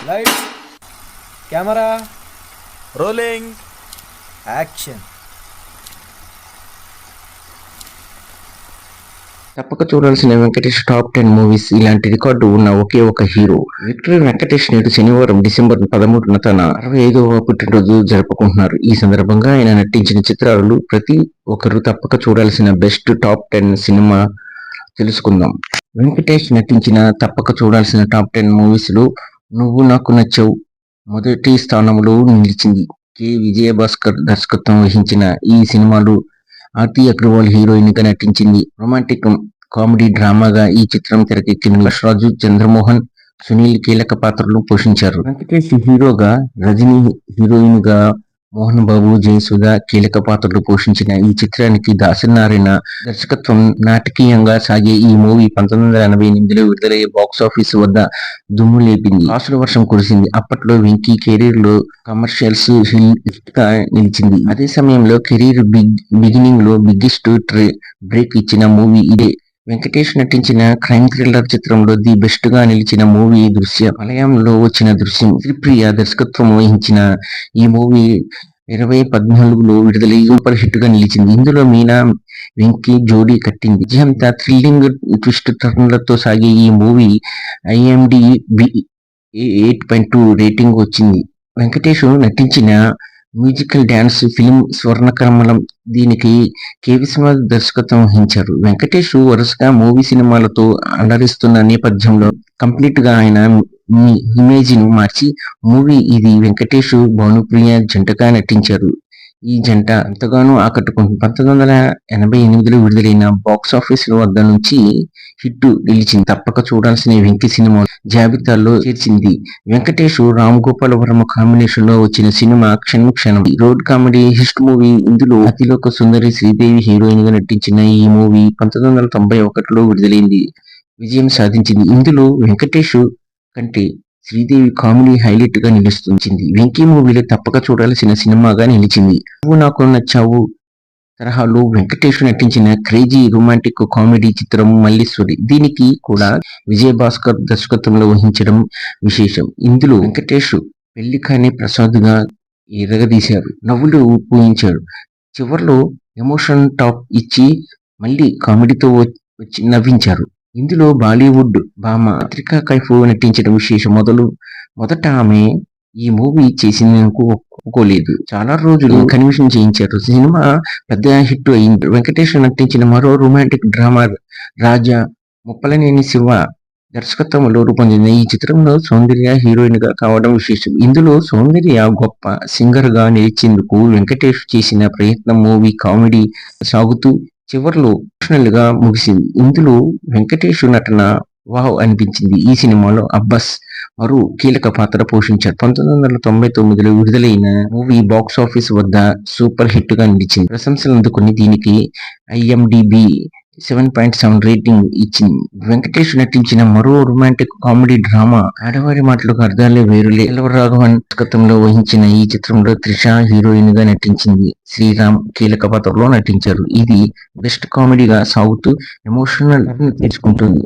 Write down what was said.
Lights, camera, rolling. Action. తప్పక చూడాల్సిన Venkatesh top 10 movies. ఇలాంటి రికార్డు ఉన్న ఒకే ఒక హీరో విక్టరీ వెంకటేష్ నేడు శనివారం డిసెంబర్ 13న తన 65వ పుట్టినరోజు జరుపుకుంటున్నారు. ఈ సందర్భంగా ఆయన నటించిన చిత్రాలు ప్రతి ఒక్కరూ తప్పక చూడాల్సిన బెస్ట్ టాప్ 10 సినిమా తెలుసుకుందాం. వెంకటేష్ నటించిన తప్పక చూడాల్సిన టాప్ 10 మూవీస్ లో నువ్వు నాకు నచ్చావు మొదటి స్థానంలో నిలిచింది. కె విజయభాస్కర్ దర్శకత్వం వహించిన ఈ సినిమాలో ఆర్తి అగ్రవాల్ హీరోయిన్ గా నటించింది. రొమాంటిక్ కామెడీ డ్రామాగా ఈ చిత్రం తెరకెక్కింది. యశ్రాజు, చంద్రమోహన్, సునీల్ కీలక పాత్రలు పోషించారు. వెంకటేష్ హీరోగా, రజనీ హీరోయిన్ గా, మోహన్ బాబు, జయసుధ కీలక పాత్రలు పోషించిన ఈ చిత్రానికి దాసనారాయణ దర్శకత్వం. నాటకీయంగా సాగే ఈ మూవీ 1988లో విడుదలయ్యే బాక్సాఫీస్ వద్ద దుమ్ము లేపింది. కాసుల వర్షం కురిసింది. అప్పట్లో వెంకీ కెరీర్ లో కమర్షియల్స్ హిట్ గా నిలిచింది. అదే సమయంలో కెరీర్ బిగినింగ్ లో బిగ్గెస్ట్ బ్రేక్ ఇచ్చిన మూవీ ఇదే. వెంకటేష్ నటించిన క్రైమ్ థ్రిల్లర్ చిత్రంలో ది బెస్ట్ గా నిలిచిన మూవీ దృశ్యం. మలయాంలో వచ్చిన దృశ్యం. శ్రీప్రియ దర్శకత్వం వహించిన ఈ మూవీ 2014లో విడుదలై సూపర్ హిట్ గా నిలిచింది. ఇందులో మీనా, వెంకీ జోడీ కట్టింది. విజయంతా థ్రిల్లింగ్ ట్విస్ట్ టర్న్లతో సాగే ఈ మూవీ IMDb 8.2 రేటింగ్ వచ్చింది. వెంకటేష్ నటించిన మ్యూజికల్ డాన్స్ ఫిల్మ్ స్వర్ణకమలం. దీనికి కె విశ్వనాథ్ దర్శకత్వం వహించారు. వెంకటేష్ వరుసగా మూవీ సినిమాలతో అలరిస్తున్న నేపథ్యంలో కంప్లీట్ గా ఆయన ఇమేజ్ ను మార్చి మూవీ ఇది. వెంకటేష్, భానుప్రియ జంటగా నటించారు. ఈ జంట ఎంతగానో ఆకట్టుకుంటుంది. 1988లో విడుదలైన బాక్సాఫీస్ వద్ద నుంచి హిట్ నిలిచింది. తప్పక చూడాల్సిన వెంకీ సినిమా జాబితాలో చేర్చింది. వెంకటేష్, రామ్ గోపాల్ వర్మ కాంబినేషన్ లో వచ్చిన cinema Kshanam Kshanam. Road comedy heist movie. ఇందులో అతిలోక సుందరి శ్రీదేవి హీరోయిన్ గా నటించిన ఈ మూవీ 1991లో విడుదలైంది. విజయం సాధించింది. ఇందులో వెంకటేష్ కంటే శ్రీదేవి కామెడీ హైలైట్ గా నిలుస్తుంది. వెంకీ మూవీలో తప్పక చూడాల్సిన సినిమాగా నిలిచింది. నువ్వు నాకు నచ్చావు తరహాలో వెంకటేష్ నటించిన క్రేజీ రొమాంటిక్ కామెడీ చిత్రం మల్లీశ్వరి. దీనికి కూడా విజయభాస్కర్ దర్శకత్వంలో వహించడం విశేషం. ఇందులో వెంకటేష్ పెళ్లి కాని ప్రసాద్ గా ఎరగదీశారు. నవ్వులు పూయించాడు. చివర్లో ఎమోషన్ టాప్ ఇచ్చి మళ్ళీ కామెడీతో వచ్చి నవ్వించారు. ఇందులో బాలీవుడ్ భామ పత్రికా కైఫ్ నటించడం విశేషం. మొదట ఆమె ఈ మూవీ చేసినందుకు ఒప్పుకోలేదు. చాలా రోజులు కన్విషన్ చేయించారు. సినిమా పెద్ద హిట్ అయింది. వెంకటేష్ నటించిన మరో రొమాంటిక్ డ్రామా రాజా. ముప్పలనేని శివ దర్శకత్వంలో రూపొందింది. ఈ చిత్రంలో సౌందర్య హీరోయిన్ గా కావడం విశేషం. ఇందులో సౌందర్య గొప్ప సింగర్ గా నిలిచేందుకు వెంకటేష్ చేసిన ప్రయత్నం. మూవీ కామెడీ సాగుతూ చివర్లో ఎమోషనల్ గా ముగిసింది. ఇందులో వెంకటేష్ నటన వావ్ అనిపించింది. ఈ సినిమాలో అబ్బాస్ మరో కీలక పాత్ర పోషించారు. 1999లో విడుదలైన మూవీ బాక్సాఫీస్ వద్ద సూపర్ హిట్ గా నిలిచింది. ప్రశంసలు అందుకుని దీనికి IMDb 7.7 రేటింగ్ ఇచ్చింది. వెంకటేష్ నటించిన మరో రొమాంటిక్ కామెడీ డ్రామా ఆడవారి మాటలకు అర్థాలే వేరులే. రాఘవన్ దర్శకత్వంలో వహించిన ఈ చిత్రంలో త్రిష హీరోయిన్ గా నటించింది. శ్రీరామ్ కీలక పాత్రలో నటించారు. ఇది బెస్ట్ కామెడీగా సాగుతూ ఎమోషనల్ తీసుకుంటుంది.